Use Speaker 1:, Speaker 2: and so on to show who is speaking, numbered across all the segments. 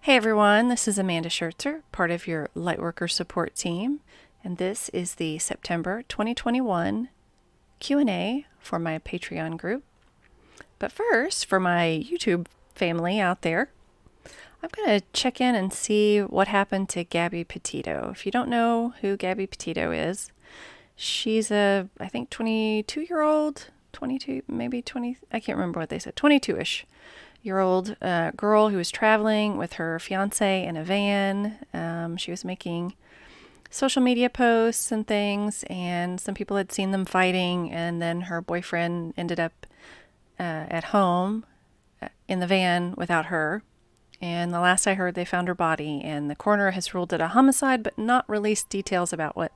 Speaker 1: Hey everyone, this is Amanda Schertzer, part of your Lightworker support team, and this is the September 2021 Q&A for my Patreon group. But first, for my YouTube family out there, I'm going to check in and see what happened to Gabby Petito. If you don't know who Gabby Petito is, she's I think 22-year-old, 22, maybe 20, I can't remember what they said, 22-ish year old girl who was traveling with her fiance in a van. She was making social media posts and things, and some people had seen them fighting, and then her boyfriend ended up at home in the van without her. And the last I heard, they found her body, and the coroner has ruled it a homicide, but not released details about what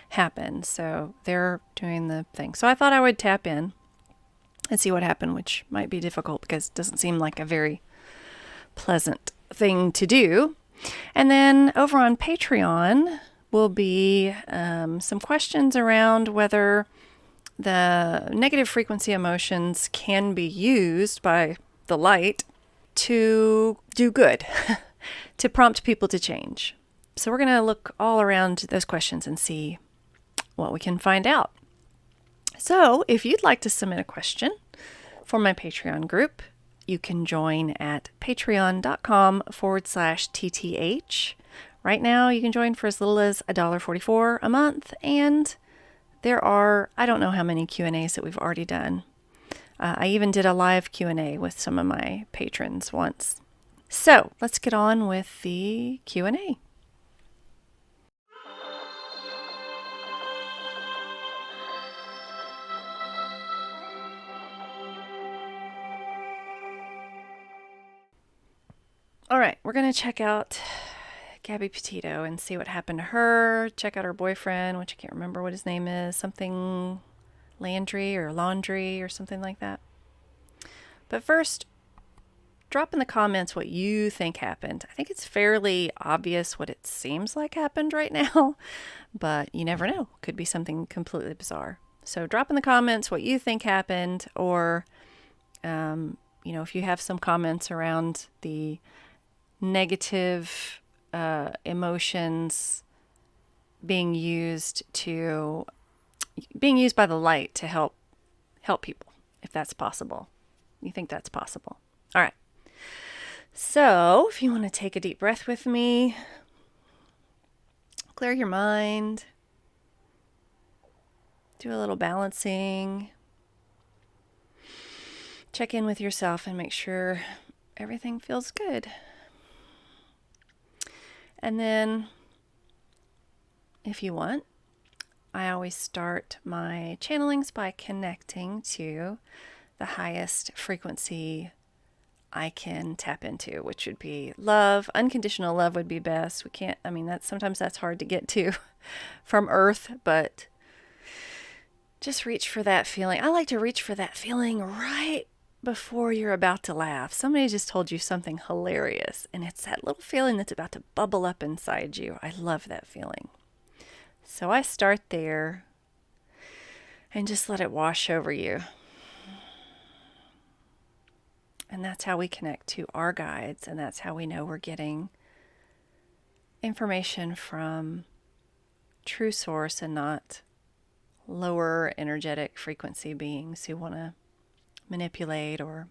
Speaker 1: happened. So they're doing the thing. So I thought I would tap in and see what happened, which might be difficult because it doesn't seem like a very pleasant thing to do. And then over on Patreon will be some questions around whether the negative frequency emotions can be used by the light to do good, to prompt people to change. So we're going to look all around those questions and see what we can find out. So if you'd like to submit a question for my Patreon group, you can join at patreon.com/TTH. Right now, you can join for as little as $1.44 a month, and there are, I don't know how many Q&As that we've already done. I even did a live Q&A with some of my patrons once. So let's get on with the Q&A. All right, we're going to check out Gabby Petito and see what happened to her. Check out her boyfriend, which I can't remember what his name is. Something Landry or Laundry or something like that. But first, drop in the comments what you think happened. I think it's fairly obvious what it seems like happened right now, but you never know. Could be something completely bizarre. So drop in the comments what you think happened, or, if you have some comments around the negative emotions being used by the light to help people, if that's possible. You think that's possible? All right. So if you want to take a deep breath with me, clear your mind, do a little balancing, check in with yourself and make sure everything feels good. And then, if you want, I always start my channelings by connecting to the highest frequency I can tap into, which would be love. Unconditional love would be best. Sometimes that's hard to get to from Earth, but just reach for that feeling. I like to reach for that feeling right before you're about to laugh. Somebody just told you something hilarious, and it's that little feeling that's about to bubble up inside you. I love that feeling. So I start there and just let it wash over you. And that's how we connect to our guides, and that's how we know we're getting information from true source and not lower energetic frequency beings who want to manipulate or,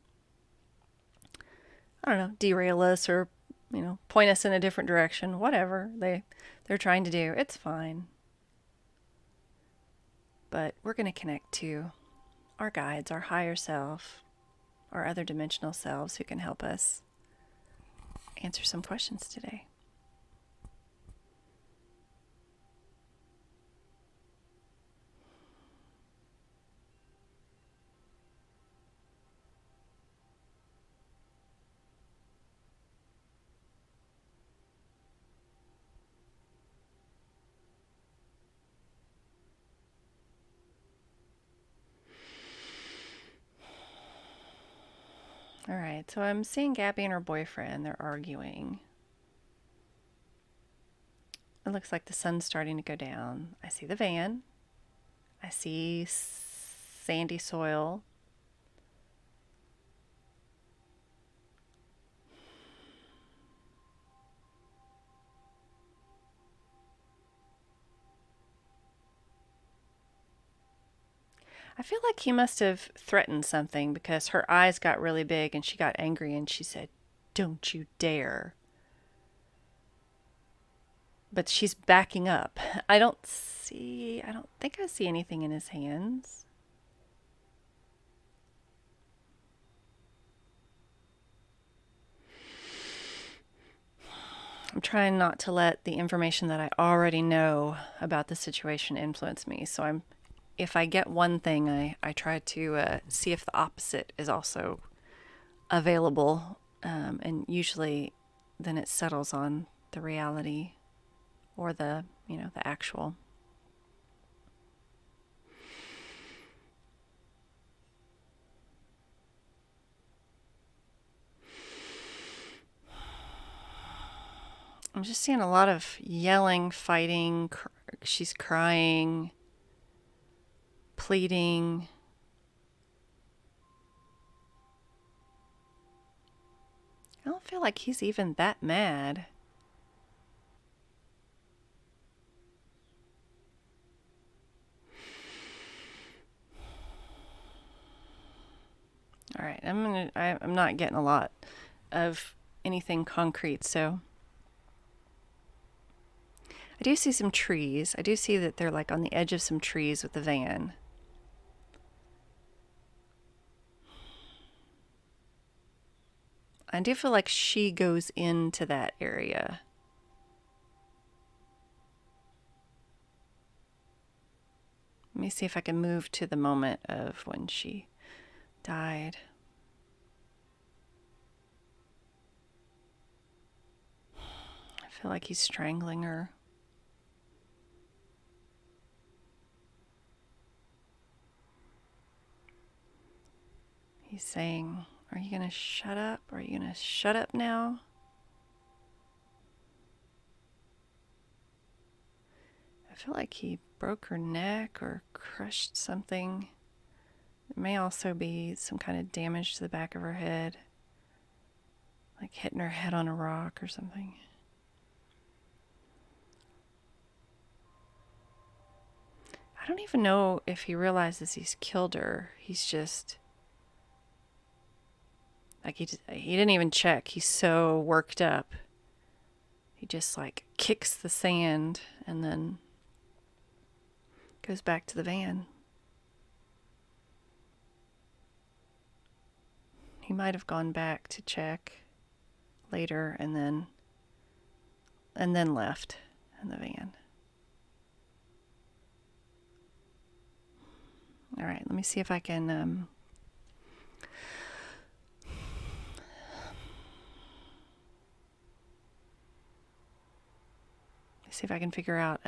Speaker 1: derail us or, point us in a different direction. Whatever they're trying to do, it's fine. But we're going to connect to our guides, our higher self, our other dimensional selves who can help us answer some questions today. All right, so I'm seeing Gabby and her boyfriend. They're arguing. It looks like the sun's starting to go down. I see the van. I see sandy soil. I feel like he must have threatened something because her eyes got really big and she got angry and she said, "Don't you dare." But she's backing up. I don't think I see anything in his hands. I'm trying not to let the information that I already know about the situation influence me. So if I get one thing, I try to see if the opposite is also available. And usually then it settles on the reality or the actual. I'm just seeing a lot of yelling, fighting. She's crying, pleading. I don't feel like he's even that mad. All right, I'm not getting a lot of anything concrete, so I do see some trees. I do see that they're like on the edge of some trees with the van. I do feel like she goes into that area. Let me see if I can move to the moment of when she died. I feel like he's strangling her. He's saying, "Are you going to shut up? Are you going to shut up now?" I feel like he broke her neck or crushed something. It may also be some kind of damage to the back of her head, like hitting her head on a rock or something. I don't even know if he realizes he's killed her. He's just like he didn't even check. He's so worked up. He just like kicks the sand and then goes back to the van. He might have gone back to check later and then left in the van. All right, let me see if I can figure out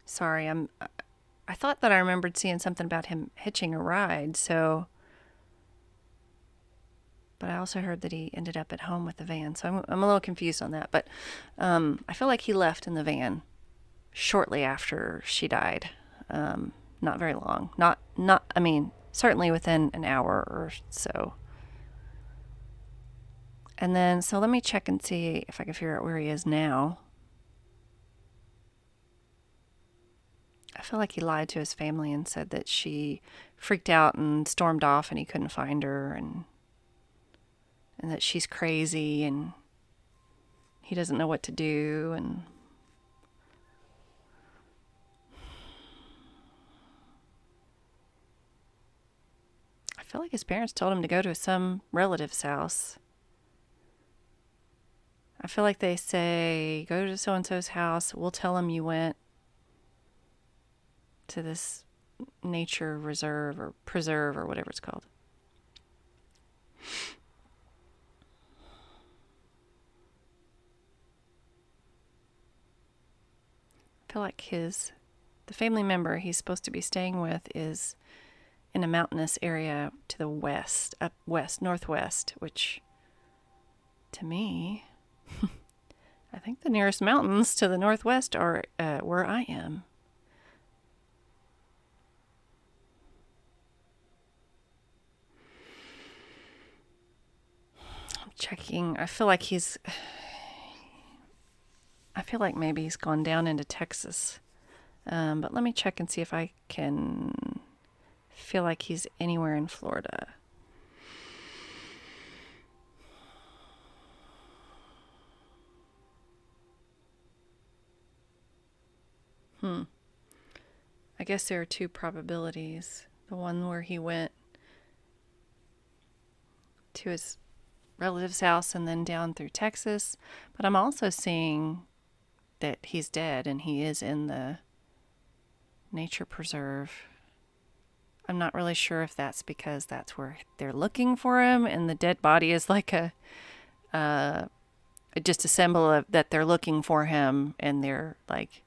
Speaker 1: sorry, I thought that I remembered seeing something about him hitching a ride, but I also heard that he ended up at home with the van, so I'm a little confused on that. But I feel like he left in the van shortly after she died. Not very long. Not. I mean, certainly within an hour or so. And then, so let me check and see if I can figure out where he is now. I feel like he lied to his family and said that she freaked out and stormed off and he couldn't find her and that she's crazy and he doesn't know what to do and I feel like his parents told him to go to some relative's house. I feel like they say, "Go to so-and-so's house. We'll tell him you went to this nature reserve or preserve or whatever it's called." I feel like the family member he's supposed to be staying with is in a mountainous area to the west, up west, northwest, which to me, I think the nearest mountains to the northwest are where I am. I'm checking. I feel I feel like maybe he's gone down into Texas. But let me check and see if I can feel like he's anywhere in Florida. I guess there are two probabilities. The one where he went to his relative's house and then down through Texas. But I'm also seeing that he's dead and he is in the nature preserve. I'm not really sure if that's because that's where they're looking for him and the dead body is like just a symbol of that they're looking for him and they're like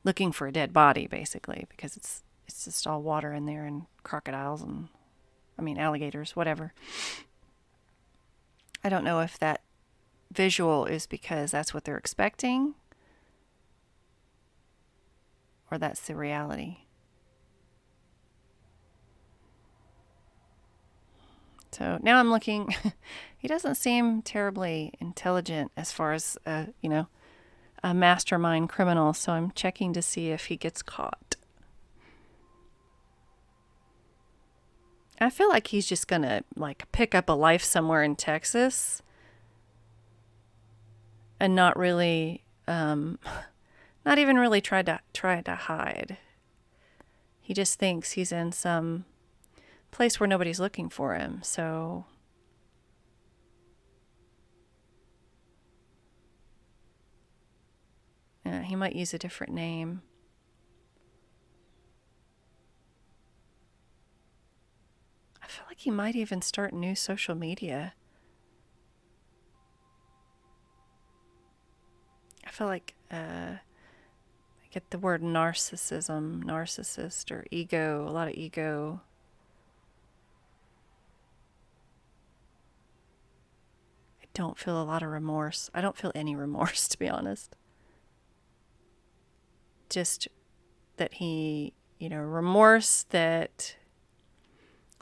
Speaker 1: looking for a dead body basically because it's just all water in there and crocodiles and alligators, whatever. I don't know if that visual is because that's what they're expecting or that's the reality. So now I'm looking. He doesn't seem terribly intelligent as far as, a mastermind criminal. So I'm checking to see if he gets caught. I feel like he's just going to pick up a life somewhere in Texas and not really, not even really try to hide. He just thinks he's in some place where nobody's looking for him. So he might use a different name. I feel like he might even start new social media. I feel like I get the word narcissist or ego, a lot of ego. I don't feel a lot of remorse. I don't feel any remorse, to be honest. Just that he, remorse that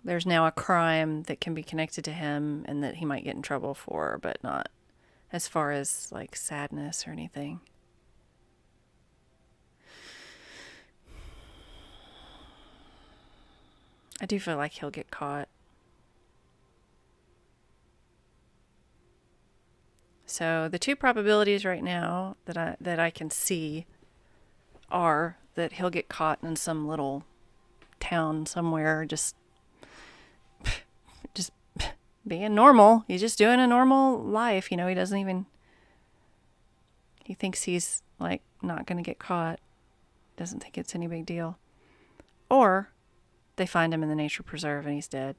Speaker 1: there's now a crime that can be connected to him and that he might get in trouble for, but not as far as sadness or anything. I do feel like he'll get caught. So the two probabilities right now that I can see are that he'll get caught in some little town somewhere, just being normal. He's just doing a normal life. He thinks he's not going to get caught. Doesn't think it's any big deal. Or they find him in the nature preserve and he's dead.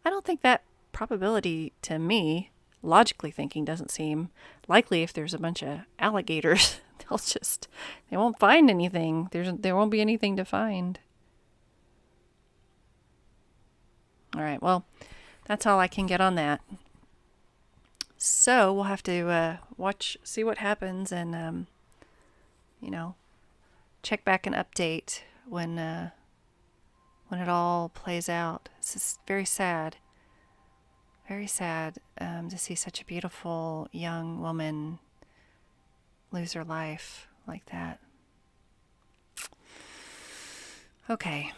Speaker 1: I don't think that probability, to me, logically thinking, doesn't seem likely. If there's a bunch of alligators, they won't find anything. There won't be anything to find. All right, well, that's all I can get on that. So we'll have to see what happens and, check back and update when it all plays out. It's just very sad. Very sad to see such a beautiful young woman lose her life like that. Okay.